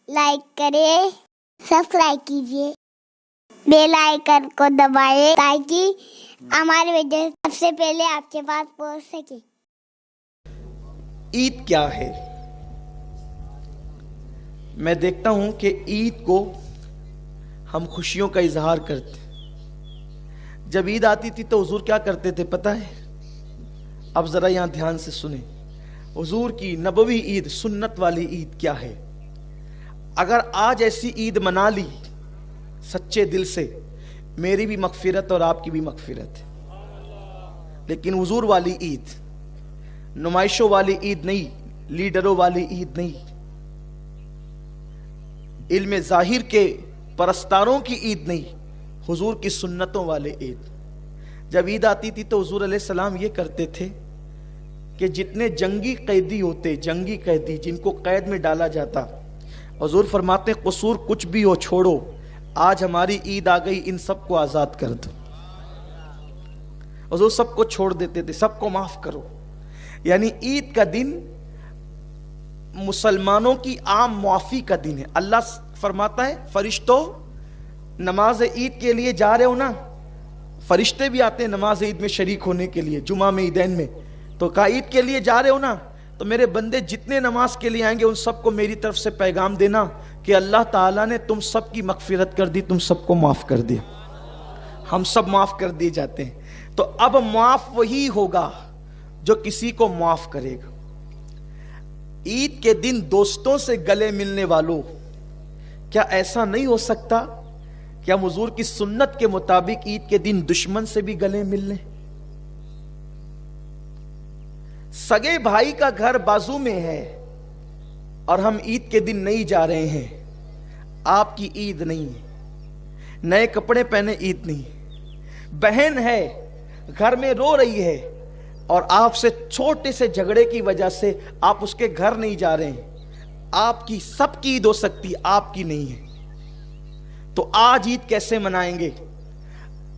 Like करें, subscribe कीजिए, bell icon को दबाएं ताकि हमारे वीडियो सबसे पहले आपके पास पहुंच सके। ईद क्या है? मैं देखता हूं कि ईद को हम खुशियों का इजहार करते। जब ईद आती थी तो हुजूर क्या करते थे पता है? अब जरा यहां ध्यान से सुने। हुजूर की नबवी ईद, सुन्नत वाली ईद क्या है? अगर आज ऐसी ईद मना ली सच्चे दिल से, मेरी भी मगफिरत और आपकी भी मगफिरत है। लेकिन हुजूर वाली ईद, नुमाइशों वाली ईद नहीं, लीडरों वाली ईद नहीं, इल्म जाहिर के परस्तारों की ईद नहीं, हुजूर की सुन्नतों वाले ईद। जब ईद आती थी तो हुजूर अलैहिस्सलाम ये करते थे कि जितने जंगी कैदी होते, जंगी कैदी जिनको कैद में डाला जाता, हुजूर फरमाते कसूर कुछ भी हो छोड़ो, आज हमारी ईद आ गई, इन सबको आजाद कर दो। हुजूर सबको छोड़ देते थे, सबको माफ करो। यानी ईद का दिन मुसलमानों की आम मुआफी का दिन है। अल्लाह फरमाता है फरिश्तों नमाज ईद के लिए जा रहे हो ना, फरिश्ते भी आते हैं नमाज ईद में शरीक होने के लिए, जुमा में, ईदैन में। तो कहा ईद के लिए जा रहे हो ना, तो मेरे बंदे जितने नमाज के लिए आएंगे उन सबको मेरी तरफ से पैगाम देना कि अल्लाह ताला ने तुम सबकी मगफिरत कर दी, तुम सबको माफ कर दिया। हम सब माफ कर दिए जाते हैं। तो अब माफ वही होगा जो किसी को माफ करेगा। ईद के दिन दोस्तों से गले मिलने वालों, क्या ऐसा नहीं हो सकता कि हम हुजूर की सुन्नत के मुताबिक ईद के दिन दुश्मन से भी गले मिल लें? सगे भाई का घर बाजू में है और हम ईद के दिन नहीं जा रहे हैं, आपकी ईद नहीं है। नए कपड़े पहने ईद नहीं। बहन है घर में रो रही है और आपसे छोटे से झगड़े की वजह से आप उसके घर नहीं जा रहे हैं, आपकी सबकी ईद हो सकती, आपकी नहीं है। तो आज ईद कैसे मनाएंगे?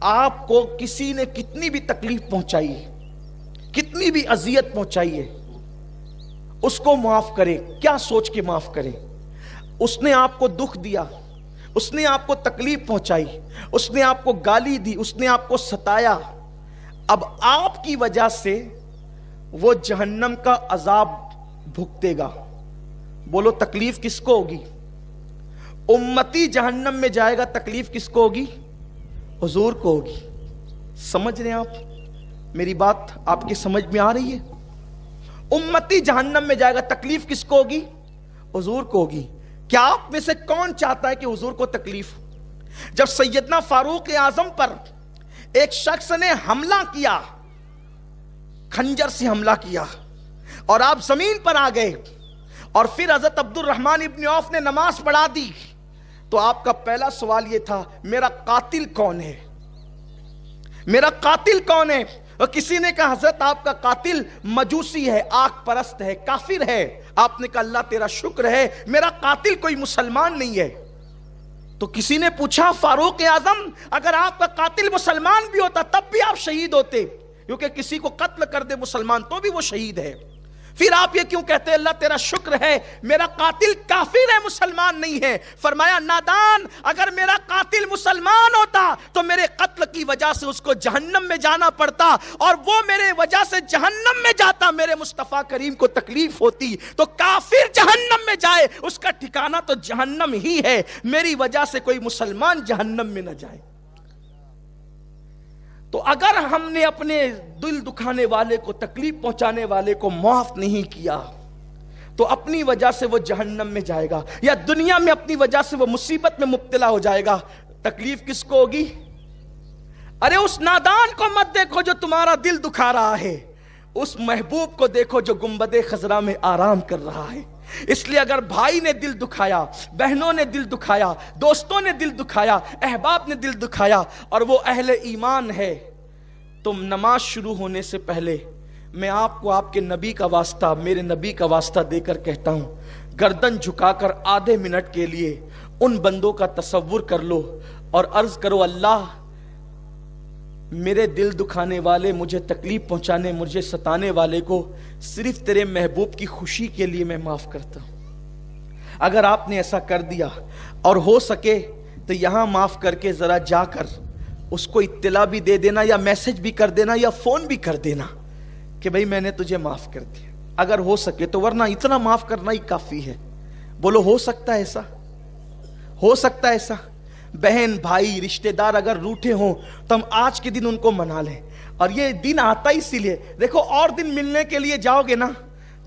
आपको किसी ने कितनी भी तकलीफ पहुंचाई है, कितनी भी अजियत पहुंचाई है, उसको माफ करें। क्या सोच के माफ करें? उसने आपको दुख दिया, उसने आपको तकलीफ पहुंचाई, उसने आपको गाली दी, उसने आपको सताया। अब आपकी वजह से वो जहन्नम का अजाब भुगतेगा। बोलो तकलीफ किसको होगी? उम्मती जहन्नम में जाएगा, तकलीफ किसको होगी? हुजूर को होगी। समझ रहे हैं आप? मेरी बात आपकी समझ में आ रही है? उम्मती जहन्नम में जाएगा, तकलीफ किसको होगी? हुजूर को होगी। क्या आप में से कौन चाहता है कि हुजूर को तकलीफ? जब सैयदना फारूक आजम पर एक शख्स ने हमला किया, खंजर से हमला किया और आप जमीन पर आ गए, और फिर हजरत अब्दुल रहमान इब्न औफ ने नमाज पढ़ा दी, तो आपका पहला सवाल यह था मेरा कातिल कौन है? मेरा कातिल कौन है? और किसी ने कहा हजरत आपका कातिल मजूसी है, आग परस्त है, काफिर है। आपने कहा अल्लाह तेरा शुक्र है मेरा कातिल कोई मुसलमान नहीं है। तो किसी ने पूछा फारूक आजम अगर आपका कातिल मुसलमान भी होता तब भी आप शहीद होते, क्योंकि किसी को कत्ल कर दे मुसलमान तो भी वो शहीद है। फिर आप ये क्यों कहते हैं अल्लाह तेरा शुक्र है मेरा कातिल काफिर है, मुसलमान नहीं है? फरमाया नादान, अगर मेरा कातिल मुसलमान होता तो मेरे कत्ल की वजह से उसको जहन्नम में जाना पड़ता, और वो मेरे वजह से जहन्नम में जाता, मेरे मुस्तफा करीम को तकलीफ होती। तो काफिर जहन्नम में जाए, उसका ठिकाना तो जहन्नम ही है, मेरी वजह से कोई मुसलमान जहन्नम में न जाए। तो अगर हमने अपने दिल दुखाने वाले को, तकलीफ पहुंचाने वाले को माफ नहीं किया, तो अपनी वजह से वो जहन्नम में जाएगा, या दुनिया में अपनी वजह से वो मुसीबत में मुब्तला हो जाएगा। तकलीफ किसको होगी? अरे उस नादान को मत देखो जो तुम्हारा दिल दुखा रहा है, उस महबूब को देखो जो गुंबदे खजरा में आराम कर रहा है। इसलिए अगर भाई ने दिल दुखाया, बहनों ने दिल दुखाया, दोस्तों ने दिल दुखाया, अहबाब ने दिल दुखाया, और वो अहले ईमान है, तो नमाज शुरू होने से पहले मैं आपको आपके नबी का वास्ता, मेरे नबी का वास्ता देकर कहता हूं, गर्दन झुकाकर आधे मिनट के लिए उन बंदों का तसव्वुर कर लो और अर्ज करो अल्लाह मेरे दिल दुखाने वाले, मुझे तकलीफ पहुंचाने, मुझे सताने वाले को सिर्फ तेरे महबूब की खुशी के लिए मैं माफ करता हूं। اگر آپ نے ایسا کر دیا اور ہو سکے تو یہاں معاف کر کے ذرا جا کر اس کو اطلاع بھی دے دینا یا میسج بھی کر دینا یا فون بھی کر دینا کہ بھئی میں نے تجھے معاف کر دیا اگر ہو سکے تو، ورنہ اتنا معاف کرنا ہی کافی ہے۔ بولو ہو سکتا ہے ایسا؟ ہو سکتا ہے ایسا؟ بہن بھائی رشتہ دار اگر روٹھے ہوں تو ہم آج کے دن ان کو منا لیں، اور یہ دن آتا ہی اسی لیے، دیکھو اور دن ملنے کے لیے جاؤ گے نا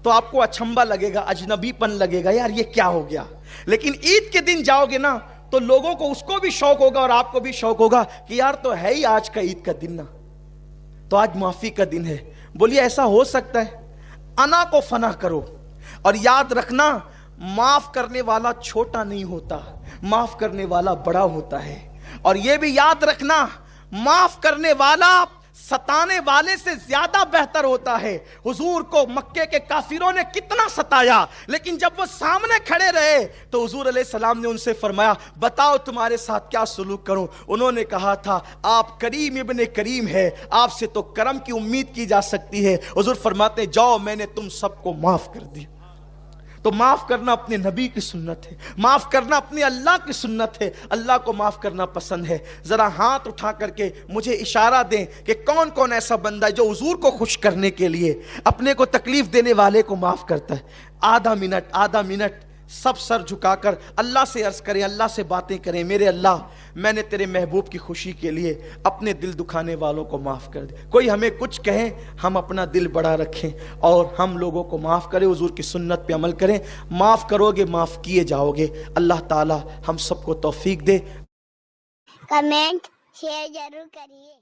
تو آپ کو اچھمبا لگے گا، اجنبی پن لگے گا، یار یہ کیا ہو گیا، لیکن عید کے دن جاؤ گے نا تو لوگوں کو، اس کو بھی شوق ہوگا اور آپ کو بھی شوق ہوگا کہ یار تو ہے ہی آج کا عید کا دن نا، تو آج معافی کا دن ہے۔ بولیے ایسا ہو سکتا ہے؟ انا کو فنا کرو، اور یاد رکھنا معاف کرنے والا چھوٹا نہیں ہوتا، معاف کرنے والا بڑا ہوتا ہے، اور یہ بھی یاد رکھنا معاف کرنے والا ستانے والے سے زیادہ بہتر ہوتا ہے۔ حضور کو مکے کے کافروں نے کتنا ستایا، لیکن جب وہ سامنے کھڑے رہے تو حضور علیہ السلام نے ان سے فرمایا بتاؤ تمہارے ساتھ کیا سلوک کروں؟ انہوں نے کہا تھا آپ کریم ابن کریم ہے، آپ سے تو کرم کی امید کی جا سکتی ہے۔ حضور فرماتے ہیں جاؤ میں نے تم سب کو معاف کر دیا۔ تو معاف کرنا اپنے نبی کی سنت ہے، معاف کرنا اپنے اللہ کی سنت ہے، اللہ کو معاف کرنا پسند ہے۔ ذرا ہاتھ اٹھا کر کے مجھے اشارہ دیں کہ کون کون ایسا بندہ ہے جو حضور کو خوش کرنے کے لیے اپنے کو تکلیف دینے والے کو معاف کرتا ہے۔ آدھا منٹ سب سر جھکا کر اللہ سے عرض کریں، اللہ سے باتیں کریں، میرے اللہ میں نے تیرے محبوب کی خوشی کے لیے اپنے دل دکھانے والوں کو معاف کر دے۔ کوئی ہمیں کچھ کہیں ہم اپنا دل بڑا رکھیں اور ہم لوگوں کو معاف کریں، حضور کی سنت پہ عمل کریں۔ معاف کرو گے معاف کیے جاؤ گے۔ اللہ تعالی ہم سب کو توفیق دے۔ کمنٹ شیئر ضرور کریے۔